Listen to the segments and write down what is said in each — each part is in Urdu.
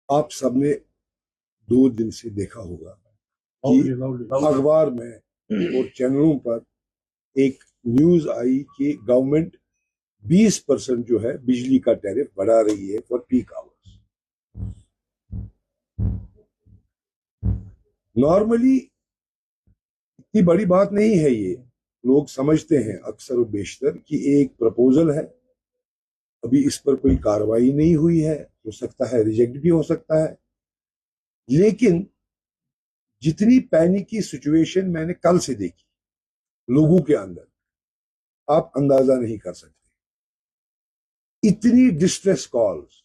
آپ سب نے 2 دن سے دیکھا ہوگا کہ اخبار میں اور چینلوں پر ایک نیوز آئی کہ گورنمنٹ 20% جو ہے بجلی کا ٹیرف بڑھا رہی ہے فار پیک آورز. نارملی اتنی بڑی بات نہیں ہے. یہ لوگ سمجھتے ہیں اکثر و بیشتر کہ ایک پرپوزل ہے, ابھی اس پر کوئی کاروائی نہیں ہوئی ہے, ہو سکتا ہے ریجیکٹ بھی ہو سکتا ہے. لیکن جتنی پینک کی سچویشن میں نے کل سے دیکھی لوگوں کے اندر, آپ اندازہ نہیں کر سکتے. اتنی ڈسٹریس کالز,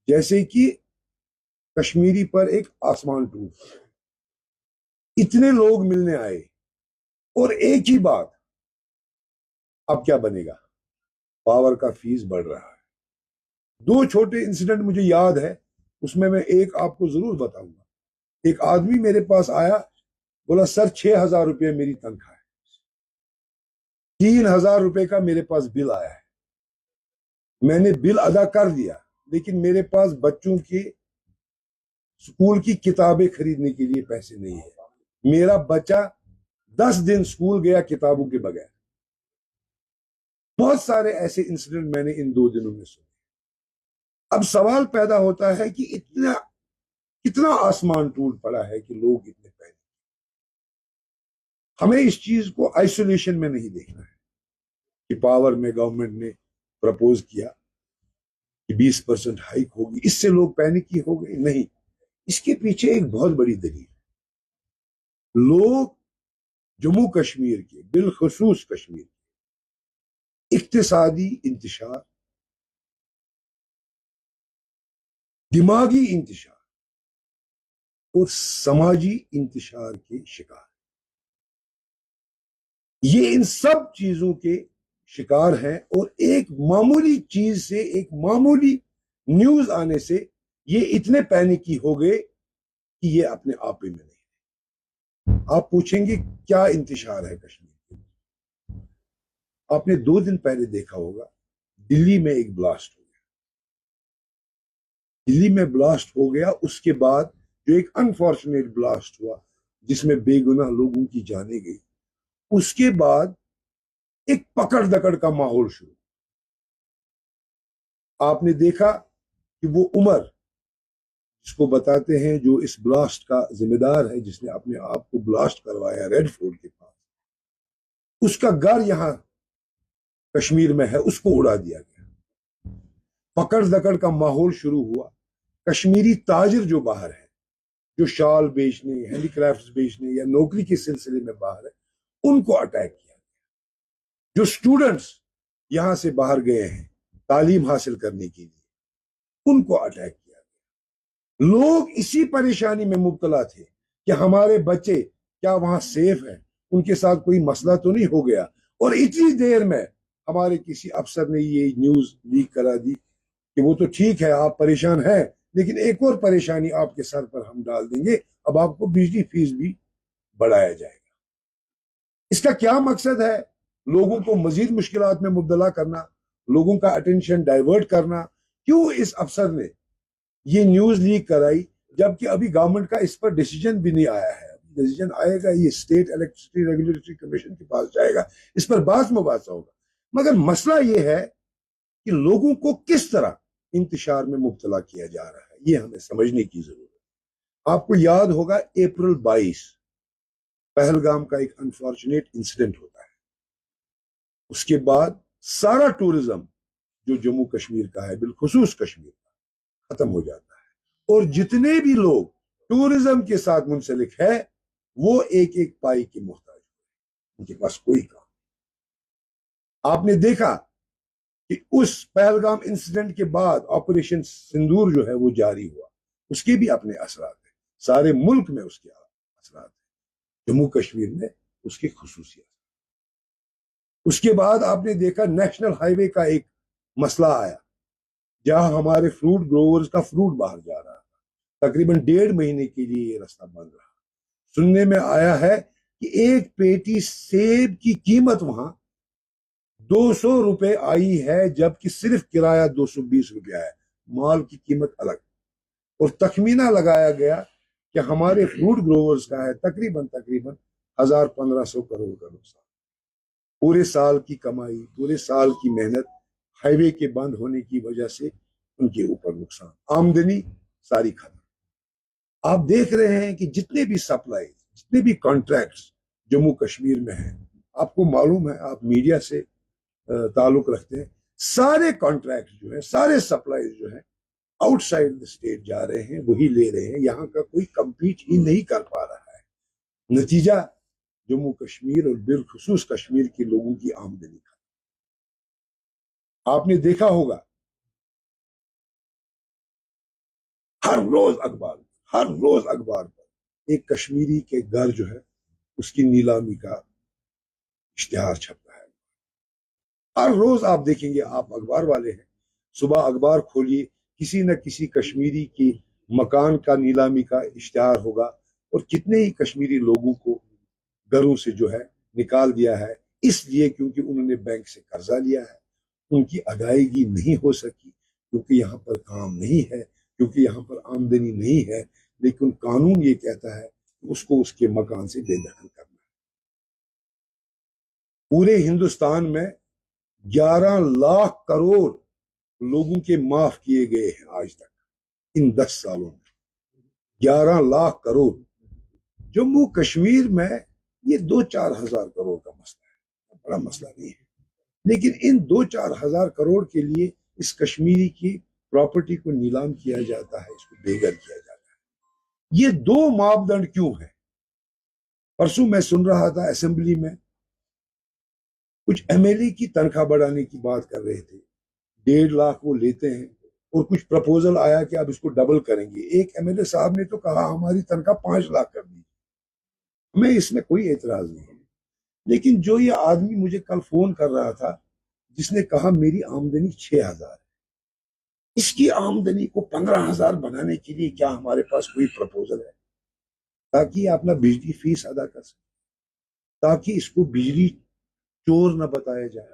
جیسے کہ کشمیری پر ایک آسمان ٹوٹ, اتنے لوگ ملنے آئے اور ایک ہی بات, اب کیا بنے گا, پاور کا فیس بڑھ رہا ہے. 2 چھوٹے انسیڈنٹ مجھے یاد ہے, اس میں ایک آپ کو ضرور بتاؤں گا. ایک آدمی میرے پاس آیا, بولا سر 6,000 روپے میری تنخواہ ہے, 3,000 روپے کا میرے پاس بل آیا ہے. میں نے بل ادا کر دیا, لیکن میرے پاس بچوں کے اسکول کی کتابیں خریدنے کے لیے پیسے نہیں ہیں. میرا بچہ 10 دن اسکول گیا کتابوں کے بغیر. بہت سارے ایسے انسیڈنٹ میں نے ان 2 دنوں میں سنے. اب سوال پیدا ہوتا ہے کہ کتنا آسمان ٹوٹ پڑا ہے کہ لوگ اتنے پہلے. ہمیں اس چیز کو آئسولیشن میں نہیں دیکھنا ہے کہ پاور میں گورنمنٹ نے پرپوز کیا کہ 20% ہائیک ہوگی, اس سے لوگ پینک ہی ہو گئے. نہیں, اس کے پیچھے ایک بہت بڑی دلیل ہے. لوگ جموں کشمیر کے, بالخصوص کشمیر کے اقتصادی انتشار, دماغی انتشار اور سماجی انتشار کے شکار. یہ ان سب چیزوں کے شکار ہیں, اور ایک معمولی چیز سے, ایک معمولی نیوز آنے سے یہ اتنے پینکی ہو گئے کہ یہ اپنے آپ میں نہیں. آپ پوچھیں گے کیا انتشار ہے کشمیر کے. آپ نے 2 دن پہلے دیکھا ہوگا دلی میں ایک بلاسٹ ہو گیا. دلی میں بلاسٹ ہو گیا, اس کے بعد جو ایک انفارچونیٹ بلاسٹ ہوا جس میں بے گناہ لوگوں کی جانیں گئی, اس کے بعد ایک پکڑ دکڑ کا ماحول شروع. آپ نے دیکھا کہ وہ عمر جس کو بتاتے ہیں جو اس بلاسٹ کا ذمہ دار ہے, جس نے اپنے آپ کو بلاسٹ کروایا ریڈ فورٹ کے پاس, اس کا گھر یہاں کشمیر میں ہے, اس کو اڑا دیا گیا. پکڑ دکڑ کا ماحول شروع ہوا. کشمیری تاجر جو باہر ہے, جو شال بیچنے, ہینڈی کرافٹس بیچنے یا نوکری کے سلسلے میں باہر ہے, ان کو اٹیک کیا گیا. جو سٹوڈنٹس یہاں سے باہر گئے ہیں تعلیم حاصل کرنے کے لیے, ان کو اٹیک کیا گیا. لوگ اسی پریشانی میں مبتلا تھے کہ ہمارے بچے کیا وہاں سیف ہیں, ان کے ساتھ کوئی مسئلہ تو نہیں ہو گیا. اور اتنی دیر میں ہمارے کسی افسر نے یہ نیوز لیک کرا دی کہ وہ تو ٹھیک ہے, آپ پریشان ہیں, لیکن ایک اور پریشانی آپ کے سر پر ہم ڈال دیں گے, اب آپ کو بجلی فیس بھی بڑھایا جائے گا. اس کا کیا مقصد ہے؟ لوگوں کو مزید مشکلات میں مبتلا کرنا, لوگوں کا اٹینشن ڈائیورٹ کرنا. کیوں اس افسر نے یہ نیوز لیک کرائی, جبکہ ابھی گورنمنٹ کا اس پر ڈیسیجن بھی نہیں آیا ہے. ڈیسیجن آئے گا, یہ اسٹیٹ الیکٹرسٹی ریگولیٹری کمیشن کے پاس جائے گا, اس پر بحث مباحثہ ہوگا. مگر مسئلہ یہ ہے کہ لوگوں کو کس طرح انتشار میں مبتلا کیا جا رہا ہے, یہ ہمیں سمجھنے کی ضرورت ہے. آپ کو یاد ہوگا اپریل 22 پہلگام کا ایک انفارچونیٹ انسیڈنٹ ہوتا ہے. اس کے بعد سارا ٹورزم جو جموں کشمیر کا ہے, بالخصوص کشمیر کا, ختم ہو جاتا ہے. اور جتنے بھی لوگ ٹورزم کے ساتھ منسلک ہے وہ ایک ایک پائی کے محتاج ہوئے, ان کے پاس کوئی کام. آپ نے دیکھا کہ اس پہلگام انسیڈنٹ کے بعد آپریشن سندور جو ہے وہ جاری ہوا, اس کے بھی اپنے اثرات ہیں. سارے ملک میں اس کے اثرات ہیں, جموں کشمیر میں اس کی خصوصیت. اس کے بعد آپ نے دیکھا نیشنل ہائی وے کا ایک مسئلہ آیا, جہاں ہمارے فروٹ گروورز کا فروٹ باہر جا رہا تھا. تقریباً 1.5 مہینے کے لیے یہ راستہ بند رہا. سننے میں آیا ہے کہ ایک پیٹی سیب کی قیمت وہاں 200 روپے آئی ہے, جبکہ صرف کرایہ 220 روپیہ ہے, مال کی قیمت الگ. اور تخمینہ لگایا گیا کہ ہمارے فروٹ گروورز کا ہے تقریباً 1,500 کروڑ کا نقصان. پورے سال کی کمائی، پورے سال کی محنت ہائی وے کے بند ہونے کی وجہ سے ان کے اوپر نقصان، آمدنی ساری ختم. آپ دیکھ رہے ہیں کہ جتنے بھی سپلائی، جتنے بھی کانٹریکٹس جموں کشمیر میں ہیں، آپ کو معلوم ہے، آپ میڈیا سے تعلق رکھتے ہیں، سارے کانٹریکٹ جو ہیں، سارے سپلائیز جو ہیں آؤٹ سائڈ اسٹیٹ جا رہے ہیں، وہی لے رہے ہیں. یہاں کا کوئی کمپیٹ ہی نہیں کر پا رہا ہے. نتیجہ جموں کشمیر اور بالخصوص کشمیر کے لوگوں کی آمدنی کا. آپ نے دیکھا ہوگا ہر روز اخبار پر ایک کشمیری کے گھر جو ہے اس کی نیلامی کا اشتہار چھپتا ہے. ہر روز آپ دیکھیں گے، آپ اخبار والے ہیں، صبح اخبار کھولیے، کسی نہ کسی کشمیری کی مکان کا نیلامی کا اشتہار ہوگا، اور کتنے ہی کشمیری لوگوں کو گھروں سے جو ہے نکال دیا ہے، اس لیے کیونکہ انہوں نے بینک سے قرضہ لیا ہے، ان کی ادائیگی نہیں ہو سکی، کیونکہ یہاں پر کام نہیں ہے، کیونکہ یہاں پر آمدنی نہیں ہے. لیکن قانون یہ کہتا ہے کہ اس کو اس کے مکان سے بے دخل کرنا ہے. پورے ہندوستان میں 11 لاکھ کروڑ لوگوں کے معاف کیے گئے ہیں آج تک ان 10 سالوں میں. 11 لاکھ کروڑ. جموں کشمیر میں یہ 2-4 ہزار کروڑ کا مسئلہ ہے، بڑا مسئلہ نہیں ہے. لیکن ان 2-4 ہزار کروڑ کے لیے اس کشمیری کی پراپرٹی کو نیلام کیا جاتا ہے، اس کو بے گھر کیا جاتا ہے. یہ 2 ماپدنڈ کیوں ہیں؟ پرسوں میں سن رہا تھا اسمبلی میں کچھ ایم ایل اے کی تنخواہ بڑھانے کی بات کر رہے تھے. 1.5 لاکھ وہ لیتے ہیں، اور کچھ پرپوزل آیا کہ اب اس کو ڈبل کریں گے. ایک ایم ایل اے صاحب نے تو کہا ہماری تنخواہ 5 لاکھ کر دی. ہمیں اس میں کوئی اعتراض نہیں ہے. لیکن جو یہ آدمی مجھے کل فون کر رہا تھا، جس نے کہا میری آمدنی 6,000 ہے، اس کی آمدنی کو 15,000 بنانے کے لیے کیا ہمارے پاس کوئی پرپوزل ہے تاکہ یہ اپنا بجلی فیس ادا کر سکے، تاکہ اس کو بجلی چور نہ بتایا جائے،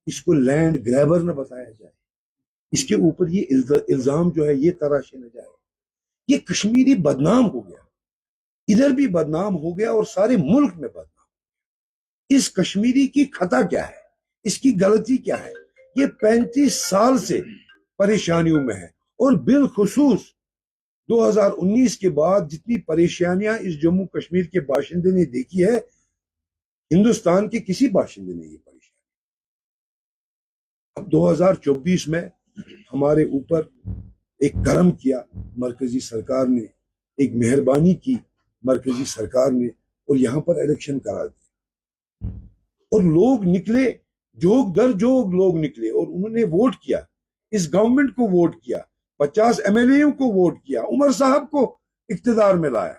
اس کو لینڈ گریبر نہ بتایا جائے، اس کے اوپر یہ الزام جو ہے یہ تراشے نہ جائے. یہ کشمیری بدنام ہو گیا، ادھر بھی بدنام ہو گیا اور سارے ملک میں بدنام. اس کشمیری کی خطا کیا ہے؟ اس کی غلطی کیا ہے؟ یہ 35 سال سے پریشانیوں میں ہے، اور بالخصوص 2019 کے بعد جتنی پریشانیاں اس جموں کشمیر کے باشندے نے دیکھی ہے، ہندوستان کے کسی باشندے نے یہ پریشانی. اب 2024 میں ہمارے اوپر ایک کرم کیا مرکزی سرکار نے، ایک مہربانی کی مرکزی سرکار نے، اور یہاں پر الیکشن کرا دی. اور لوگ نکلے، جوگ در جوگ لوگ نکلے، اور انہوں نے ووٹ کیا، اس گورنمنٹ کو ووٹ کیا، 50 ایم ایل اے کو ووٹ کیا، عمر صاحب کو اقتدار میں لایا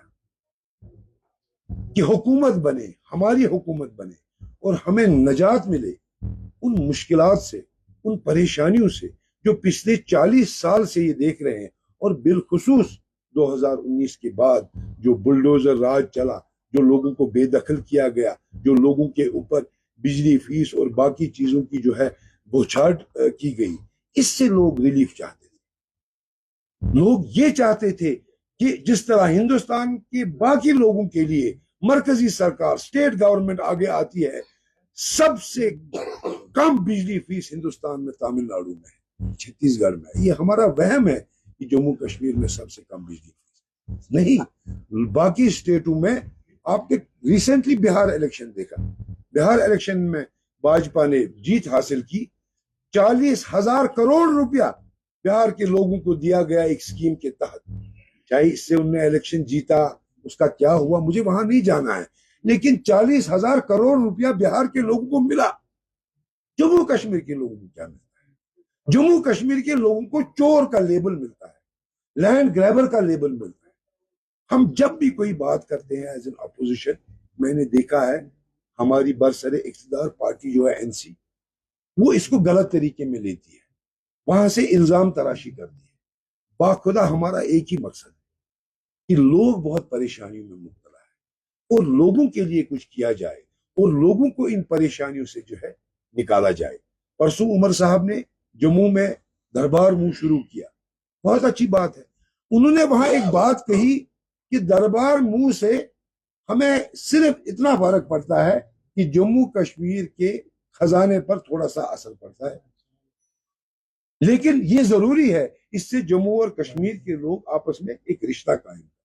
کہ حکومت بنے، ہماری حکومت بنے، اور ہمیں نجات ملے ان مشکلات سے، ان پریشانیوں سے جو پچھلے 40 سال سے یہ دیکھ رہے ہیں. اور بالخصوص 2019 کے بعد جو بلڈوزر راج چلا، جو لوگوں کو بے دخل کیا گیا، جو لوگوں کے اوپر بجلی فیس اور باقی چیزوں کی جو ہے بوچھاٹ کی گئی، اس سے لوگ ریلیف چاہتے تھے. لوگ یہ چاہتے تھے کہ جس طرح ہندوستان کے باقی لوگوں کے لیے مرکزی سرکار، اسٹیٹ گورنمنٹ آگے آتی ہے، سب سے کم بجلی فیس ہندوستان میں تامل ناڈو میں ہے، چھتیس گڑھ میں. یہ ہمارا وہم ہے کہ جموں کشمیر میں سب سے کم بجلی فیس نہیں. باقی اسٹیٹوں میں آپ نے ریسنٹلی بہار الیکشن دیکھا، بہار الیکشن میں بھاجپا نے جیت حاصل کی. 40,000 کروڑ روپیہ بہار کے لوگوں کو دیا گیا ایک اسکیم کے تحت. چاہے اس سے انہوں نے الیکشن جیتا، اس کا کیا ہوا مجھے وہاں نہیں جانا ہے، لیکن 40,000 کروڑ روپیہ بہار کے لوگوں کو ملا. جموں کشمیر کے لوگوں کو کیا ملتا ہے؟ جموں کشمیر کے لوگوں کو چور کا لیبل ملتا ہے، لینڈ گریبر کا لیبل ملتا ہے. ہم جب بھی کوئی بات کرتے ہیں ایز این اپوزیشن، میں نے دیکھا ہے ہماری برسر اقتدار پارٹی جو ہے این سی، وہ اس کو غلط طریقے میں لیتی ہے، وہاں سے الزام تراشی کرتی ہے. باخدا ہمارا ایک ہی مقصد ہے کہ لوگ بہت پریشانیوں میں مبتلا ہے، اور لوگوں کے لیے کچھ کیا جائے، اور لوگوں کو ان پریشانیوں سے جو ہے نکالا جائے. پرسوں عمر صاحب نے جموں میں دربار منہ شروع کیا، بہت اچھی بات ہے. انہوں نے وہاں ایک بات کہی کہ دربار منہ سے ہمیں صرف اتنا فرق پڑتا ہے کہ جموں کشمیر کے خزانے پر تھوڑا سا اثر پڑتا ہے، لیکن یہ ضروری ہے، اس سے جموں اور کشمیر کے لوگ آپس میں ایک رشتہ قائم کریں۔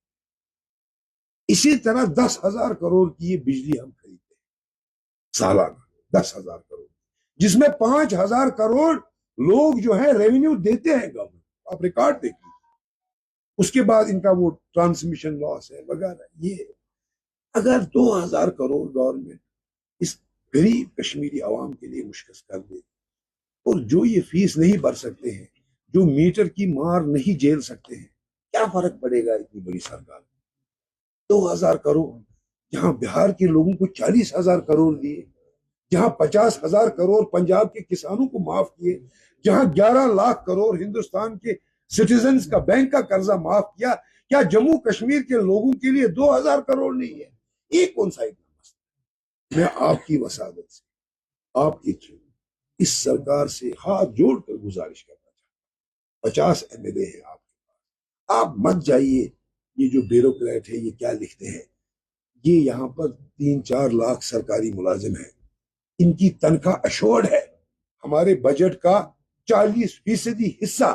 اسی طرح 10,000 کروڑ کی یہ بجلی ہم خریدتے ہیں سالانہ، 10,000 کروڑ، جس میں 5,000 کروڑ لوگ جو ہے ریونیو دیتے ہیں گورنمنٹ، آپ ریکارڈ دیکھیں، اس کے بعد ان کا وہ ٹرانسمیشن لاس ہے وغیرہ۔ یہ اگر 2,000 کروڑ گورنمنٹ اس غریب کشمیری عوام کے لیے مشخص کر دے، اور جو یہ فیس نہیں بھر سکتے ہیں، جو میٹر کی مار نہیں جھیل سکتے ہیں، کیا فرق پڑے گا اتنی بڑی سرکار؟ 2,000 کروڑ جہاں بہار کے لوگوں کو 40,000 کروڑ دیے، جہاں 50,000 کروڑ پنجاب کے کسانوں کو معاف کیے، جہاں 11 لاکھ کروڑ ہندوستان کے سٹیزنز کا بینک کا قرضہ معاف کیا، کیا جموں کشمیر کے لوگوں کے لیے 2,000 کروڑ نہیں ہے؟ یہ کون سا اتنا مسئلہ؟ میں آپ کی وسادت سے، آپ کے تھرو اس سرکار سے ہاتھ جوڑ کر گزارش کرنا چاہتا ہوں، 50 MLA ہیں آپ کے پاس، آپ مت جائیے، یہ جو بیوروکریٹ ہے یہ کیا لکھتے ہیں، یہ یہاں پر 3-4 لاکھ سرکاری ملازم ہیں، ان کی تنخواہ اشورڈ ہے، ہمارے بجٹ کا 40% حصہ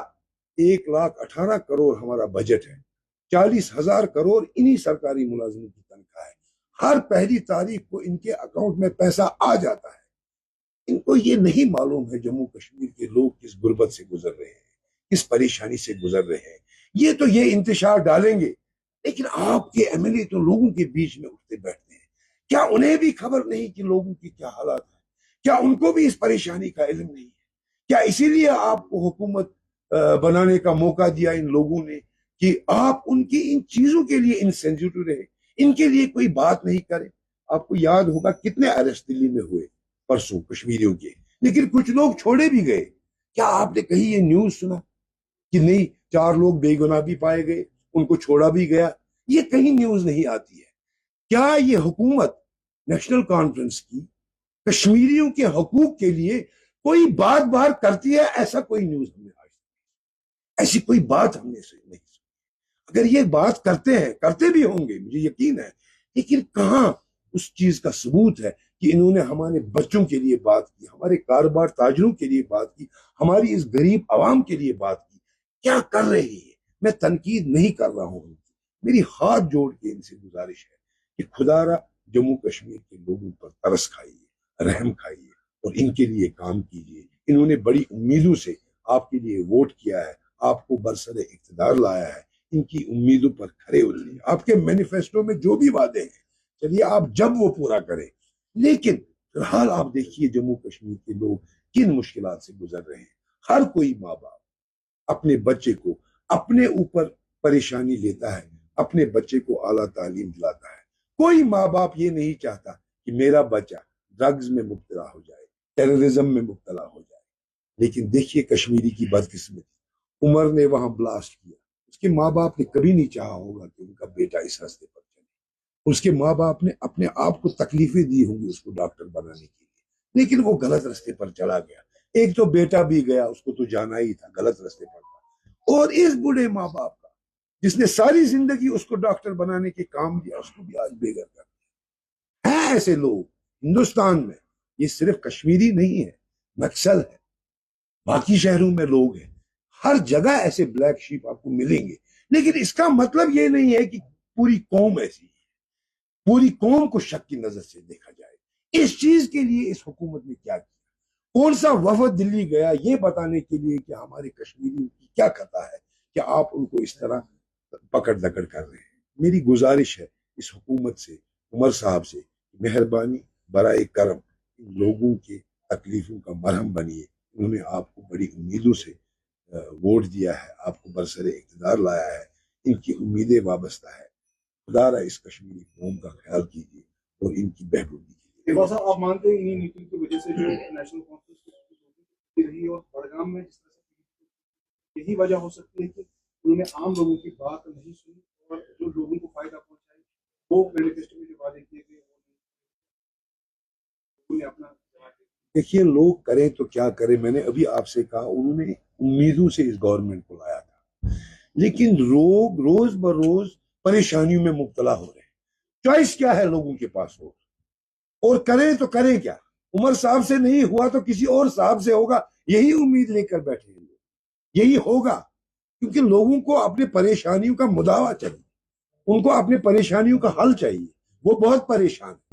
1,18,00,000 کروڑ ہمارا بجٹ ہے، 40,000 کروڑ انہی سرکاری ملازموں کی تنخواہ ہے، ہر پہلی تاریخ کو ان کے اکاؤنٹ میں پیسہ آ جاتا ہے۔ ان کو یہ نہیں معلوم ہے جموں کشمیر کے لوگ کس غربت سے گزر رہے ہیں، کس پریشانی سے گزر رہے ہیں۔ یہ تو یہ انتشار ڈالیں گے، لیکن آپ کے MLA تو لوگوں کے بیچ میں اٹھتے بیٹھتے ہیں، کیا انہیں بھی خبر نہیں کہ لوگوں کی کیا حالات ہیں؟ کیا ان کو بھی اس پریشانی کا علم نہیں ہے؟ کیا اسی لیے آپ کو حکومت بنانے کا موقع دیا ان لوگوں نے کہ آپ ان کی ان چیزوں کے لیے انسینسیٹیو رہے، ان کے لیے کوئی بات نہیں کرے؟ آپ کو یاد ہوگا کتنے اریسٹ دلی میں ہوئے پرسوں کشمیریوں کے، لیکن کچھ لوگ چھوڑے بھی گئے۔ کیا آپ نے کہیں یہ نیوز سنا کہ نہیں 4 لوگ بے گناہ بھی پائے گئے، ان کو چھوڑا بھی گیا؟ یہ کہیں نیوز نہیں آتی ہے۔ کیا یہ حکومت نیشنل کانفرنس کی کشمیریوں کے حقوق کے لیے کوئی بات باہر کرتی ہے؟ ایسا کوئی نیوز ہم نے آج ایسی کوئی بات ہم نے نہیں سنی۔ اگر یہ بات کرتے ہیں، کرتے بھی ہوں گے مجھے یقین ہے، لیکن کہاں اس چیز کا ثبوت ہے کہ انہوں نے ہمارے بچوں کے لیے بات کی، ہمارے کاروبار تاجروں کے لیے بات کی، ہماری اس غریب عوام کے لیے بات کی؟ کیا کر رہی ہے؟ میں تنقید نہیں کر رہا ہوں، میری ہاتھ جوڑ کے ان سے گزارش ہے کہ خدا را جموں کشمیر کے لوگوں پر ترس کھائیے، رحم کھائیے اور ان کے لیے کام کیجیے۔ انہوں نے بڑی امیدوں سے آپ کے لیے ووٹ کیا ہے، آپ کو برسر اقتدار لایا ہے، ان کی امیدوں پر کھڑے اتریے۔ آپ کے مینیفیسٹو میں جو بھی وعدے ہیں چلیے آپ جب وہ پورا کریں، لیکن فی الحال آپ دیکھیے جموں کشمیر کے لوگ کن مشکلات سے گزر رہے ہیں۔ ہر کوئی ماں باپ اپنے بچے کو اپنے اوپر پریشانی لیتا ہے، اپنے بچے کو اعلیٰ تعلیم دلاتا ہے۔ کوئی ماں باپ یہ نہیں چاہتا کہ میرا بچہ ڈرگز میں مبتلا ہو جائے، ٹیررزم میں مبتلا ہو جائے۔ لیکن دیکھیے کشمیری کی بدقسمتی، عمر نے وہاں بلاسٹ کیا، اس کے ماں باپ نے کبھی نہیں چاہا ہوگا کہ ان کا بیٹا اس راستے پر چلے، اس کے ماں باپ نے اپنے آپ کو تکلیفیں دی ہوں گی اس کو ڈاکٹر بنانے کے لیے، لیکن وہ غلط راستے پر چلا گیا۔ ایک تو بیٹا بھی گیا، اس کو تو جانا ہی تھا، غلط راستے پر تھا۔ اور اس بوڑھے ماں باپ کا جس نے ساری زندگی اس کو ڈاکٹر بنانے کے کام دیا، اس کو بھی آج بے گھر کر دیا۔ ہیں ایسے لوگ ہندوستان میں، یہ صرف کشمیری نہیں ہے، نکسل ہے، باقی شہروں میں لوگ ہیں، ہر جگہ ایسے بلیک شیپ آپ کو ملیں گے۔ لیکن اس کا مطلب یہ نہیں ہے کہ پوری قوم ایسی ہے، پوری قوم کو شک کی نظر سے دیکھا جائے۔ اس چیز کے لیے اس حکومت نے کیا کیا؟ کون سا وفد دلی گیا یہ بتانے کے لیے کہ ہمارے کشمیریوں کی کیا خطا ہے کہ آپ ان کو اس طرح پکڑ دکڑ کر رہے ہیں؟ میری گزارش ہے اس حکومت سے، عمر صاحب سے، مہربانی برائے کرم ان لوگوں کے تکلیفوں کا مرہم بنیے۔ انہوں نے آپ کو بڑی امیدوں سے ووٹ دیا ہے، آپ کو برسر اقتدار لایا ہے، ان کی امیدیں وابستہ ہے۔ خدا را اس کشمیری قوم کا خیال کیجیے اور ان کی بہبودی کیجیے۔ صاحب آپ مانتے ہیں انہی نیتی کی وجہ سے جو نیشنل کانفرنس رہی اور بڑگام میں جس طرح سے یہی وجہ ہو سکتی ہے کہ انہوں نے عام لوگوں کی بات نہیں سنی اور جو لوگوں کو فائدہ پہنچائی وہ مینیفیسٹو میں جو وعدے کیے گئے انہوں نے اپنا دیکھیے لوگ کریں تو کیا کریں، میں نے ابھی آپ سے کہا انہوں نے امیدوں سے اس گورنمنٹ کو لایا تھا، لیکن لوگ روز بروز پریشانیوں میں مبتلا ہو رہے ہیں. چوائس کیا ہے لوگوں کے پاس اور کریں تو کریں کیا؟ عمر صاحب سے نہیں ہوا تو کسی اور صاحب سے ہوگا، یہی امید لے کر بیٹھے ہیں لوگ. یہی ہوگا کیونکہ لوگوں کو اپنی پریشانیوں کا مداوع چاہیے، ان کو اپنی پریشانیوں کا حل چاہیے. وہ بہت پریشان ہیں.